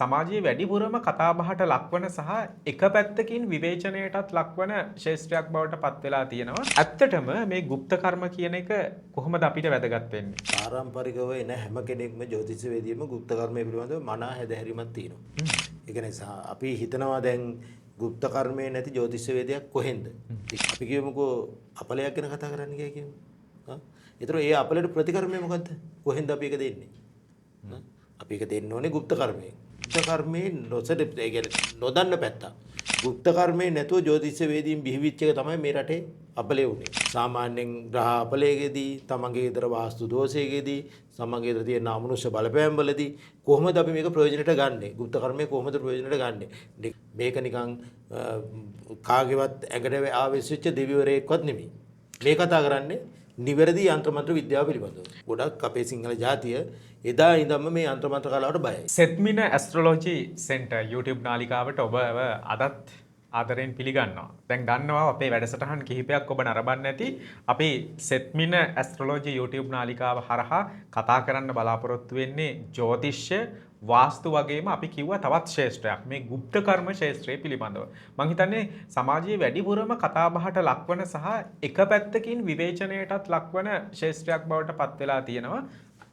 සමාජයේ වැඩිපුරම කතාබහට ලක්වන සහ එක පැත්තකින් විවේචනයටත් ලක්වන ශේෂ්ත්‍රයක් බවට පත් වෙලා තියෙනවා. ඇත්තටම මේ গুপ্ত කර්ම කියන එක කොහොමද අපිට වැදගත් වෙන්නේ? පාරම්පරිකව එන හැම කෙනෙක්ම ජ්‍යොතිෂවේදියම গুপ্ত කර්මය පිළිබඳව මනා හැදෑරීමක් තියෙනවා. ඒ නිසා අපි හිතනවා දැන් গুপ্ত කර්මයේ නැති ජ්‍යොතිෂවේදියක් කොහෙන්ද? අපි කියමුකෝ අපලයක් ගැන කතා කරන්න ගියා කියමු. ඒතර ඒ අපලයට ප්‍රතිකර්මය මොකද්ද? කොහෙන්ද අපි ඒක දෙන්නේ? අපි ඒක දෙන්න ඕනේ গুপ্ত කර්මයෙන්. গুপ্ত කර්මයේ නොදන්න පැත්ත. গুপ্ත කර්මයේ නැතුව ජ්‍යොතිෂවේදීන් බිහිවිච්ච එක තමයි මේ රටේ අපලේ උනේ. සාමාන්‍යයෙන් ග්‍රහ අපලයේදී, තමන්ගේ ඊතර වාස්තු දෝෂයේදී, සමගිය ඊතර තියෙන අමනුෂ්‍ය බලපෑම් වලදී කොහොමද අපි මේක ප්‍රයෝජනට ගන්නෙ? গুপ্ত කර්මය කොහොමද ප්‍රයෝජනට ගන්නෙ? මේක නිකන් කාගේවත් ඇඟට ආවෙච්ච දෙවිවරයෙක්වත් නෙමෙයි. මේ කතා කරන්නේ නිවැරදි යంత్ర මන්ත්‍ර විද්‍යාව පිළිබඳව. ගොඩක් අපේ සිංහල ජාතිය එදා ඉඳන්ම මේ යంత్ర මන්ත්‍ර කලාවට බයයි. සෙත්මින ඇස්ට්‍රොලොජි සෙන්ටර් YouTube නාලිකාවට ඔබව අදත් ආදරයෙන් පිළිගන්නවා. දැන් දන්නවා අපේ වැඩසටහන් කිහිපයක් ඔබ නරඹන්න ඇති. අපි සෙත්මින ඇස්ට්‍රොලොජි YouTube නාලිකාව හරහා කතා කරන්න බලාපොරොත්තු වෙන්නේ ජ්‍යොතිෂ්‍ය වාස්තු වගේම අපි කිව්වා තවත් ශේෂ්ත්‍රයක් මේ গুপ্ত කර්ම ශේෂ්ත්‍රය පිළිබඳව. මම හිතන්නේ සමාජයේ වැඩිපුරම කතාබහට ලක්වන සහ එක පැත්තකින් විවේචනයටත් ලක්වන ශේෂ්ත්‍රයක් බවට පත් වෙලා තියෙනවා.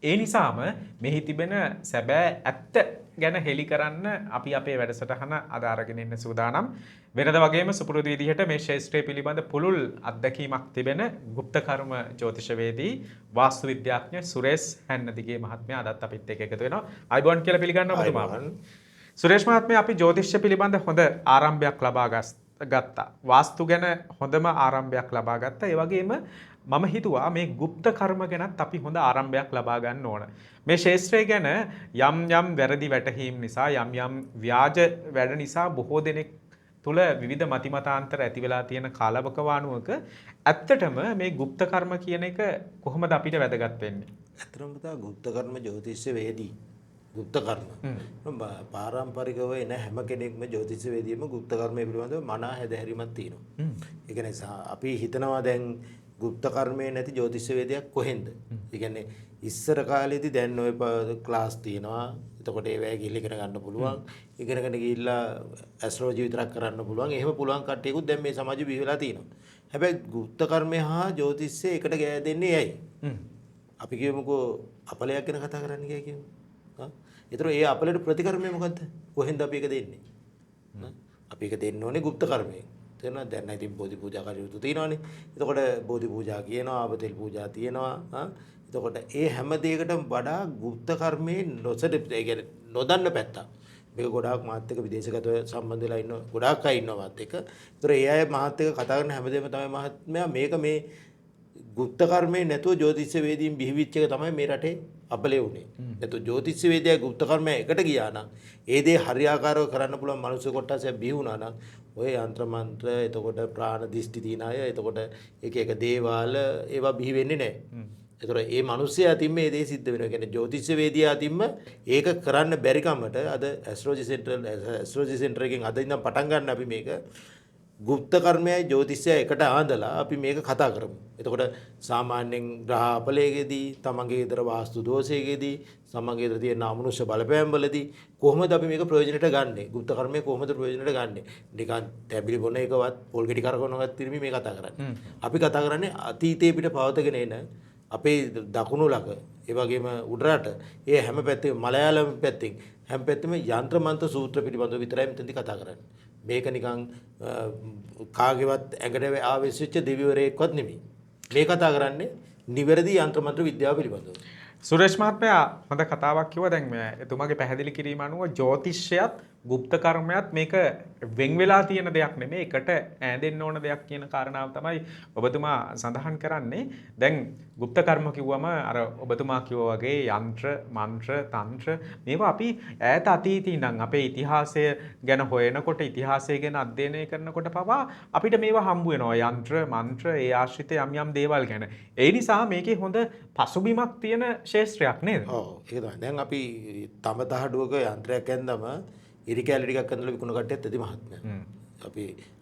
ඒ නිසාම මෙහි තිබෙන සැබෑ ඇත්ත ගැන හෙළි කරන්න අපි අපේ වැඩසටහන අද අරගෙන ඉන්න සූදානම්. වෙනද වගේම සුපුරුදු විදිහට මේ ශේෂ්ත්‍රය පිළිබඳ පුළුල් අත්දැකීමක් තිබෙන গুপ্ত කර්ම ජ්‍යොතිෂවේදී වාස්තු විද්‍යාඥ සුරේෂ් හැන්නදිගේ මහත්මයා අදත් අපිත් එක්ක එකතු වෙනවා. අයිබෝන් කියලා පිළිගන්නවා ඔබතුමාව. සුරේෂ් මහත්මයා අපි ජ්‍යොතිෂ්‍ය පිළිබඳ හොඳ ආරම්භයක් ලබා ගත්තා. වාස්තු ගැන හොඳම ආරම්භයක් ලබා ගත්තා. ඒ වගේම මම හිතුවා මේ গুপ্ত කර්ම ගැනත් අපි හොඳ ආරම්භයක් ලබා ගන්න ඕන. මේ ශේෂ්ත්‍රය ගැන යම් වැරදි වැටහීම් නිසා යම් ව්‍යාජ වැඩ නිසා බොහෝ දෙනෙක් තුළ විවිධ මතිමතාන්තර ඇති වෙලා තියෙන කාලවකවානුවක ඇත්තටම මේ গুপ্ত කර්ම කියන එක කොහොමද අපිට වැදගත් වෙන්නේ? ඇත්තටම තමයි গুপ্ত කර්ම ජ්‍යොතිෂවේදී গুপ্ত කර්ම පාරම්පරිකව එන හැම කෙනෙක්ම ජ්‍යොතිෂවේදියම গুপ্ত කර්මය පිළිබඳව මනා හැදෑරීමක් තියෙනවා. ඒක නිසා අපි හිතනවා දැන් গুপ্ত කර්මයේ නැති ජ්‍යොතිෂවේදියක් කොහෙන්ද? ඒ කියන්නේ ඉස්සර කාලේදී දැන් ඔය ක්ලාස් තියෙනවා. එතකොට ඒවැය ගිහිල්ලා ඉගෙන ගන්න පුළුවන්. ඉගෙනගෙන ගිහිල්ලා ඇස්ට්‍රොලොජි විතරක් කරන්න පුළුවන්. එහෙම පුළුවන් කට්ටියකුත් දැන් මේ සමාජෙ බිහි වෙලා තියෙනවා. හැබැයි গুপ্ত කර්මය හා ජ්‍යොතිෂය එකට ගෑදෙන්නේ ඇයි? අපි කියමුකෝ අපලයක් ගැන කතා කරන්න ගියා කියමු. ඒතර ඒ අපලයට ප්‍රතිකර්මය මොකද්ද? කොහෙන්ද අපි ඒක දෙන්නේ? අපි ඒක දෙන්න ඕනේ গুপ্ত කර්මයෙන්. තේරෙනවද? දැන් ඉතින් බෝධි පූජා කටයුතු තියෙනවානේ. එතකොට බෝධි පූජා කියනවා, ආපතෙල් පූජා තියෙනවා. එතකොට ඒ හැම දෙයකටම වඩා গুপ্ত කර්මයේ ඒ කියන්නේ නොදන්න පැත්ත. මේක ගොඩාක් මාත් එක්ක විදේශගතව සම්බන්ධ වෙලා ඉන්න ගොඩාක් අය ඉන්නවා මාත් එක්ක. ඒතර ඒ අය මාත් එක්ක කතා කරන හැමදේම තමයි මහත්මයා මේක මේ গুপ্ত කර්මයේ නැතුව ජ්‍යොතිෂවේදීන් බිහිවිච්ච එක තමයි මේ රටේ අපලේ උනේ. නැතු ජ්‍යොතිෂවේදියා গুপ্ত කර්මය එකට ගියා නම් ඒ දේ හරියාකාරව කරන්න පුළුවන් මනුස්ස කොටසක් බිහි වුණා නම් ඔය යంత్ర මන්ත්‍ර එතකොට ප්‍රාණ දිෂ්ටි තියන අය එතකොට එක දේවාල ඒවා බිහි වෙන්නේ නැහැ. ඒතර ඒ මිනිස්සයා අතින් මේ දේ සිද්ධ වෙනවා. කියන්නේ ජ්‍යොතිෂවේදියා අතින්ම ඒක කරන්න බැරි කමට අද ඇස්ට්‍රොලොජි සෙන්ටර් එකෙන් අද ඉඳන් පටන් ගන්න අපි මේක গুপ্ত කර්මයයි ජ්‍යොතිෂයයි එකට ආඳලා අපි මේක කතා කරමු. එතකොට සාමාන්‍යයෙන් ග්‍රහ අපලයේදී, තමන්ගේ ඊතර වාස්තු දෝෂයේදී, සමගිය ඊතර තියෙන අමනුෂ්‍ය බලපෑම් වලදී කොහොමද අපි මේක ප්‍රයෝජනට ගන්නෙ? গুপ্ত කර්මය කොහොමද ප්‍රයෝජනට ගන්නෙ? නිකන් තැඹිලි බොන එකවත් පොල් ගෙඩි කරකවනවත් තිරමි මේ කතා කරන්නේ. අපි කතා කරන්නේ අතීතයේ පිට පවතගෙන එන අපේ දකුණු ළඟ ඒ වගේම උඩරට ඒ හැම පැත්තෙම මලයාලම් පැත්තෙන් හැම පැත්තෙම යంత్ర මන්ත්‍ර සූත්‍ර පිළිබඳව විතරයි මෙතනදී කතා කරන්නේ. මේක නිකන් කාගේවත් ඇඟට ආවෙච්ච දෙවිවරයෙක්වත් නෙමෙයි. මේ කතා කරන්නේ නිවැරදි යంత్ర මන්ත්‍ර විද්‍යාව පිළිබඳව. සුරේෂ් මහත්මයා හොඳ කතාවක් කිව්වා. දැන් එතුමාගේ පැහැදිලි කිරීම අනුව ජ්‍යොතිෂයත් গুপ্ত කර්මයත් මේක වෙන් වෙලා තියෙන දෙයක් නෙමෙයි, එකට ඈඳෙන්න ඕන දෙයක් කියන කාරණාව තමයි ඔබතුමා සඳහන් කරන්නේ. දැන් গুপ্ত කර්ම කිව්වම අර ඔබතුමා කිව්වා වගේ යంత్ర මන්ත්‍ර තන්ත්‍ර මේවා අපි ඈත අතීතේ ඉඳන් අපේ ඉතිහාසය ගැන හොයනකොට ඉතිහාසය ගැන අධ්‍යයනය කරනකොට පවා අපිට මේවා හම්බ වෙනවා. යంత్ర මන්ත්‍ර ඒ ආශ්‍රිත යම් දේවල් ගැන. ඒ නිසා මේකේ හොඳ පසුබිමක් තියෙන ශේෂ්ත්‍රයක් නේද? ඔව් ඒක තමයි. දැන් අපි තඹ තහඩුවක යන්ත්‍රයක් ඇඳම ඉරි කැලි ටිකක් ඇඳලා විකුණන කට්ටියත් ඇති මහත්මයා.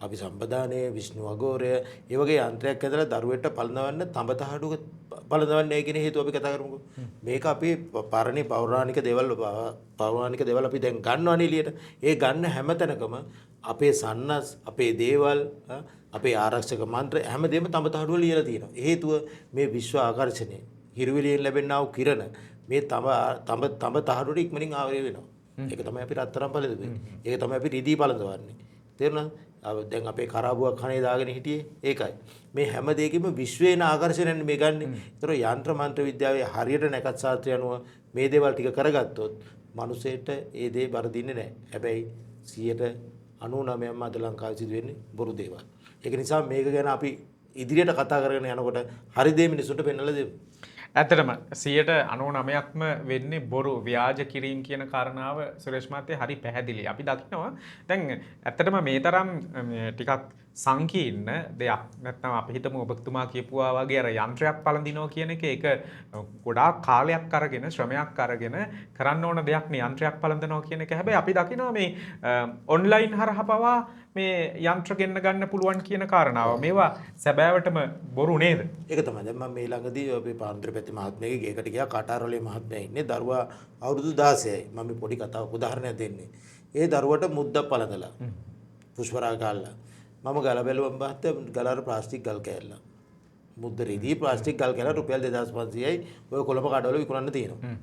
අපි සම්පදානයේ විෂ්ණු අගෝරය ඒ වගේ යන්ත්‍රයක් ඇඳලා දරුවෙට පළනවන්න තඹ තහඩුවක පළඳවන්නේ කියන හේතුව අපි කතා කරමුකෝ. මේක අපි පෞරාණික දේවල් අපි දැන් ගන්නවනේ එළියට. ඒ ගන්න හැම තැනකම අපේ සන්නස්, අපේ දේවල්, අපේ ආරක්ෂක මන්ත්‍ර හැමදේම තඹ තහඩුව ලියලා තියෙනවා. හේතුව මේ විශ්ව ආකර්ෂණය, හිරුවිලියෙන් ලැබෙනා වූ කිරණ මේ තඹ තහඩුවට ඉක්මනින් ආවරණය වෙනවා. ඒක තමයි අපි රත්තරන් පළඳුවේ. ඒක තමයි අපි රිදී පළඳවන්නේ. තේරුණාද? දැන් අපේ කරාබුවක් කනේ දාගෙන හිටියේ ඒකයි. මේ හැම දෙයකම විශ්වේන ආකර්ෂණයෙන් මේ ගන්න. ඒතර යంత్ర මන්ත්‍ර විද්‍යාවේ හරියට නැකත් ශාස්ත්‍රය අනුව මේ දේවල් ටික කරගත්තොත් මිනිසෙට ඒ දේ වරදින්නේ නැහැ. හැබැයි 99%ක්ම අද ලංකාවේ සිදු වෙන්නේ බොරු දේවල්. ඒක නිසා මේක ගැන අපි ඉදිරියට කතා කරගෙන යනකොට හරි දේ මිනිසුන්ට පෙන්වලා දෙමු. ඇත්තටම 99%ක්ම වෙන්නේ බොරු ව්‍යාජ කිරීම කියන කාරණාව සුරේෂ් මහත්තයා හරි පැහැදිලි. අපි දකිනවා දැන් ඇත්තටම මේ තරම් ටිකක් සංකීර්ණ දෙයක් නැත්නම් අපි හිතමු ඔබතුමා කියපුවා වගේ අර යන්ත්‍රයක් පළඳිනවා කියන එක ඒක ගොඩාක් කාලයක් අරගෙන ශ්‍රමයක් අරගෙන කරන්න ඕන දෙයක් නේ යන්ත්‍රයක් පළඳිනවා කියන එක. හැබැයි අපි දකිනවා මේ ඔන්ලයින් හරහා පවා මේ යන්ත්‍ර ගෙන්න ගන්න පුළුවන් කියන කාරණාව. මේවා සැබෑවටම බොරු නේද? ඒක තමයි. දැන් මම මේ ළඟදී අපේ පාන්දරපැති මහත්මයාගේ ගේකට ගියා. කාටාරවලේ මහත්මයා ඉන්නේ. දරුවා අවුරුදු 16යි. මම මේ පොඩි කතාවක් උදාහරණයක් දෙන්නේ. ඒ දරුවට මුද්දක් පළඳලා පුෂ්පරාග ගාලා මම ගල බැලුවම් බහත් ගලර ප්ලාස්ටික් ගල් කෑල්ල. මුද්ද රිදී ප්ලාස්ටික් ගල් කෑල්ල රුපියල් 2500යි ඔය කොළඹ කඩවල විකුණන්න තියෙනවා.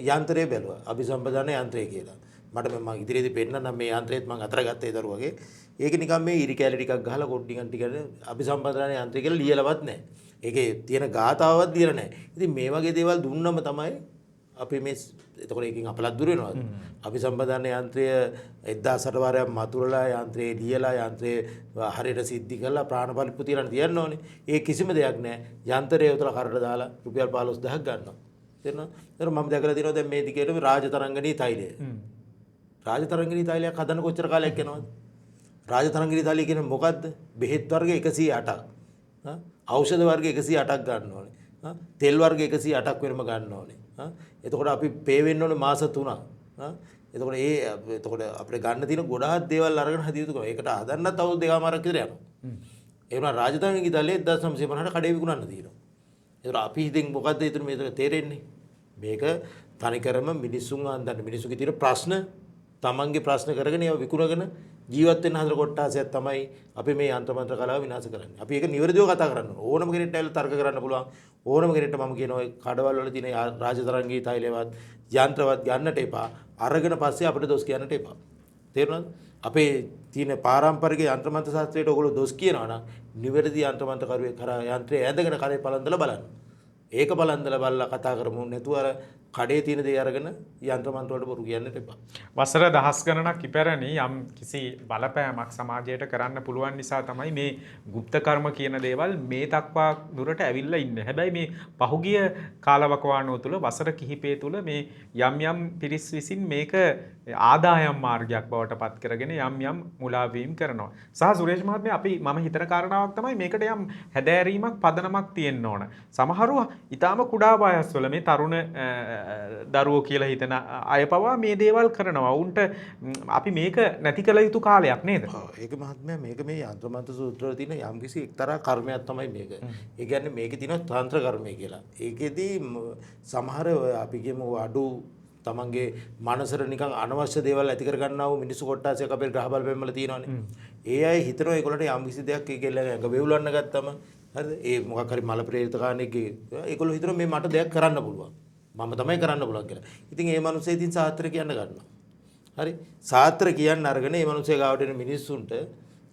යන්ත්‍රය බැලුවා. අභිසම්පදාන යන්ත්‍රය කියලා. මට මම ඉදිරියේදී පෙන්නන්න මේ යන්ත්‍රයත් මම අතර ගත්තේ දරුවගේ. ඒක නිකන් මේ ඉරි කැලි ටිකක් ගහලා කොඩ් ටික අභිසම්පදාන යන්ත්‍රය කියලා ලියලවත් නැහැ. ඒකේ තියෙන ගාතාවක් දියලා නැහැ. ඉතින් මේ වගේ දේවල් දුන්නම තමයි අපි මේ එතකොට එකකින් අපලත් දුර වෙනවා. අපි සම්බන්ධන යන්ත්‍රය 1008 වාරයක් මතුරලා යන්ත්‍රයේ ලියලා යන්ත්‍රයේ හරියට සිද්ධි කරලා ප්‍රාණපලිප්පු තියන්න ඕනේ. ඒ කිසිම දෙයක් නැහැ. යන්ත්‍රයේ උතලා කරට දාලා රුපියල් 15000ක් ගන්නවා. තේරෙනවද? ඒතර මම දැකලා තියෙනවා දැන් මේ දිගේට රාජතරංගනී තෛලය. රාජතරංගනී තෛලයක් හදන්න කොච්චර කාලයක් යනවද? රාජතරංගනී තෛලය කියන්නේ මොකද්ද? බෙහෙත් වර්ග 108ක්. ఔෂධ වර්ග 108ක් ගන්න ඕනේ. තෙල් වර්ග 108ක් වෙනම ගන්න ඕනේ. එතකොට අපි පේ වෙන්න ඕනේ මාස 3ක්. එතකොට අපිට ගන්න තියෙන ගොඩාක් දේවල් අරගෙන හදිය යුතුකම. ඒකට හදන්නත් අවුරුදු දෙකමාරක් විතර යනවා. ඒ වුණා රාජධානී ගිතලේ 1950ට කඩේ විකුණන්න තියෙනවා. ඒතකොට අපි ඉතින් මොකද්ද ඊතර මේක තේරෙන්නේ? මේක තනිකරම මිනිසුන් අන්දන්න මිනිසුගේ තියෙන ප්‍රශ්න තමන්ගේ ප්‍රශ්න කරගෙන ඒවා විකුණගෙන ජීවත් වෙන හතර කොටසක් තමයි අපි මේ යන්ත්‍ර මන්ත්‍ර කලාව විනාශ කරන්නේ. අපි ඒක නිවැරදිව කතා කරන්න ඕන. ඕනම කෙනෙක්ට ඇවිල්ලා තර්ක කරන්න පුළුවන්. ඕනම කෙනෙක්ට මම කියනවා කඩවල වල තියෙන රාජතරංගී තෛලයවත් යන්ත්‍රවත් ගන්නට එපා. අරගෙන පස්සේ අපිට දොස් කියන්නට එපා. තේරුණාද? අපේ තියෙන පාරම්පරික යන්ත්‍ර මන්ත්‍ර ශාස්ත්‍රයට ඔයගොල්ලෝ දොස් කියනවා නම් නිවැරදි යන්ත්‍ර මන්ත්‍ර කරුවේ කරා යන්ත්‍රය ඇඳගෙන කරේ පළඳලා බලන්න. ඒක බලන්දලා බලලා කතා කරමු නැතුව අර කඩේ තියෙන දේ අරගෙන යන්ත්‍ර මන්ත්‍ර වලට බොරු කියන්නට එපා. වසර දහස් ගණනක් ඉපැරණි යම් කිසි බලපෑමක් සමාජයට කරන්න පුළුවන් නිසා තමයි මේ গুপ্ত කර්ම කියන දේවල් මේ දක්වා දුරට ඇවිල්ලා ඉන්නේ. හැබැයි මේ පහුගිය කාලවකවානුව තුළ වසර කිහිපය තුළ මේ යම් පිරිස් විසින් මේක ආදායම් මාර්ගයක් බවට පත් කරගෙන යම් මුලාවීම් කරනවා. සහ සුරේෂ් මහත්මයා මම හිතන කාරණාවක් තමයි මේකට යම් හැදෑරීමක් පදනමක් තියෙන්න ඕන. සමහරව ඊටාම කුඩා වයස්වල මේ තරුණ දරුවෝ කියලා හිතන අය පවා මේ දේවල් කරනවා. උන්ට අපි මේක නැති කළ යුතු කාලයක් නේද? ඒක මහත්මයා මේක මේ යంత్ర මන්ත්‍ර සූත්‍රවල තියෙන යම්කිසි එක්තරා කර්මයක් තමයි මේක. ඒ කියන්නේ මේකේ තියෙන තාන්ත්‍ර කර්මය කියලා. ඒකෙදී සමහර අපි කියමු අඩු තමන්ගේ මනසට නිකන් අනවශ්‍ය දේවල් ඇති කර ගන්නා වූ මිනිස්සු කොට්ටාසයක් අපේ ග්‍රහ බලපෑම් වල තියෙනවානේ. ඒ අය හිතනවා ඒගොල්ලන්ට යම්කිසි දෙයක් ඒකෙල්ල ඇඟ වේවුලන්න ගත්තම හරිද? ඒ මොකක් හරි මල ප්‍රේරිත කාණේකේ ඒගොල්ලෝ හිතනවා මේ මට දෙයක් කරන්න පුළුවන්. මම තමයි කරන්න පුළුවන් කියලා. ඉතින් ඒ මිනිස්සේ ඉතින් සාත්‍ර කියන්න ගන්නවා. හරි? සාත්‍ර කියන්න අරගෙන ඒ මිනිස්සේ ගාවට එන මිනිස්සුන්ට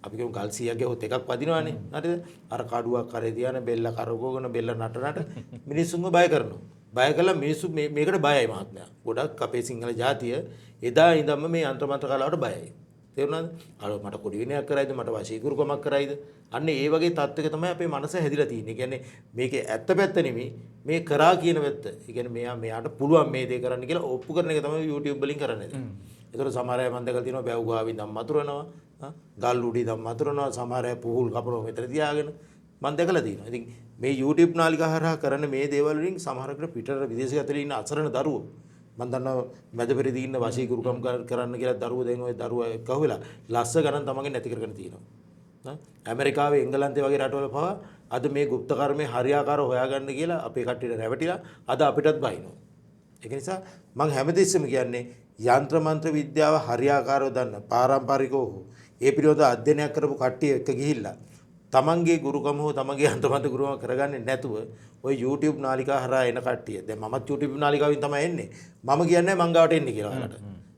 අපි කියමු ගල් 100ක් ගෙවුත් එකක් වදිනවානේ. හරිද? අර කඩුවක් කරේ තියාන බෙල්ල කරකවගෙන බෙල්ල නටනට මිනිස්සුන්ව බය කරනවා. බය කළා මිනිස්සු මේකට බයයි මහත්මයා. ගොඩක් අපේ සිංහල ජාතිය එදා ඉඳන්ම මේ යంత్ర මන්ත්‍ර කලාවට බයයි. තේරුණාද? අර මට කොඩි විනයක් කරයිද මට වශීකරුකමක් කරයිද? අන්න ඒ වගේ තත්ත්වයක තමයි අපේ මනස හැදිලා තියෙන්නේ. ඒ කියන්නේ මේකේ ඇත්ත පැත්ත නෙමෙයි මේ කරා කියන පැත්ත. ඒ කියන්නේ මෙයාට පුළුවන් මේ දේ කරන්න කියලා ඔප්පු කරන එක තමයි YouTube වලින් කරන්නේ. ඒතර සමහර අය මම දැකලා තියෙනවා බැව් ගාවින් දම් මතුරනවා. ගල් උඩි දම් මතුරනවා. සමහර අය පුහුල් කපනවා මෙතන තියාගෙන මම දැකලා තියෙනවා. ඉතින් මේ YouTube නාලිකා හරහා කරන මේ දේවල් වලින් සමහරකට පිටර විදේශගතවල ඉන්න අසරණ දරුවෝ මම දන්නවා මැදපෙරදී ඉන්න වශීකරුකම් කරන්න කියලා දරුවෝ දැන් ওই දරුවා එක්ක වෙලා ලස්ස ගණන් තමන්ගේ නැති කරගෙන තියෙනවා. ඇමරිකාවේ එංගලන්තේ වගේ රටවල පවා අද මේ গুপ্ත කර්මයේ හරියාකාරව හොයාගන්න කියලා අපේ කට්ටියට රැවටිලා අද අපිටත් බයිනවා. ඒක නිසා මම හැමදෙස්සෙම කියන්නේ යంత్ర මන්ත්‍ර විද්‍යාව හරියාකාරව දන්න පාරම්පරිකව ඒ පිළිබඳව අධ්‍යයනයක් කරපු කට්ටිය එක්ක ගිහිල්ලා තමන්ගේ ගුරුකම හෝ තමන්ගේ යంత్ర මන්ත්‍ර ගුරුකම කරගන්නේ නැතුව ওই YouTube නාලිකා හරහා එන කට්ටිය. දැන් මමත් YouTube නාලිකාවෙන් තමයි එන්නේ. මම කියන්නේ මංගාවට එන්නේ කියලා ඔයාලට.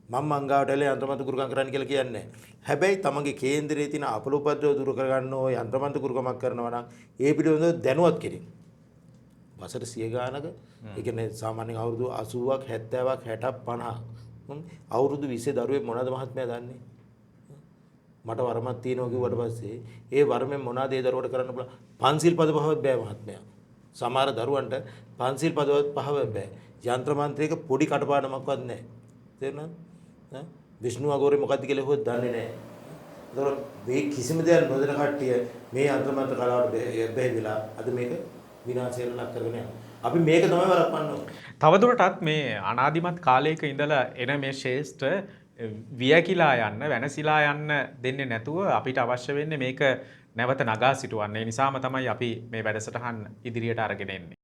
මම මංගාවට එලා යంత్ర මන්ත්‍ර ගුරුකම් කරන්න කියලා කියන්නේ නැහැ. හැබැයි තමන්ගේ කේන්දරයේ තියෙන අපලෝපද්‍රව දුරු කරගන්න ඕ යంత్ర මන්ත්‍ර ගුරුකමක් කරනවා නම් ඒ පිළිබඳව දැනුවත් කෙරෙන්න. වසර 100 ගානක ඒ කියන්නේ සාමාන්‍යයෙන් අවුරුදු 80ක් 70ක් 60ක් 50ක් අවුරුදු 20 දරුවෙක් මොනවද මහත්මයා දන්නේ? මට වරමක් තියෙනවා කිව්වට පස්සේ ඒ වරමෙන් මොනවද ඒ දරුවට කරන්න පුළුවන්? පන්සිල් පද පහවත් බෑ මහත්මයා. සමහර දරුවන්ට පන්සිල් පදවත් පහව බෑ. යంత్ర මන්ත්‍රයක පොඩි කටපාඩමක්වත් නැහැ. තේරුණාද? විෂ්ණු අගෝරේ මොකද්ද කියලා හොත් දන්නේ නැහැ. ඒතකොට මේ කිසිම දෙයක් නොදැන කට්ටිය මේ යంత్ర මන්ත්‍ර කලාවට බැහැවිලා අද මේක විනාශයට ලක් කරගෙන යනවා. අපි මේක තමයි වළක්වන්න ඕනේ. තවදුරටත් මේ අනාදිමත් කාලයක ඉඳලා එන මේ ශේෂ්ඨ වියකිලා යන්න වෙනසිලා යන්න දෙන්නේ නැතුව අපිට අවශ්‍ය වෙන්නේ මේක නැවත නගා සිටුවන්න. ඒ නිසාම තමයි අපි මේ වැඩසටහන් ඉදිරියට අරගෙන එන්නේ.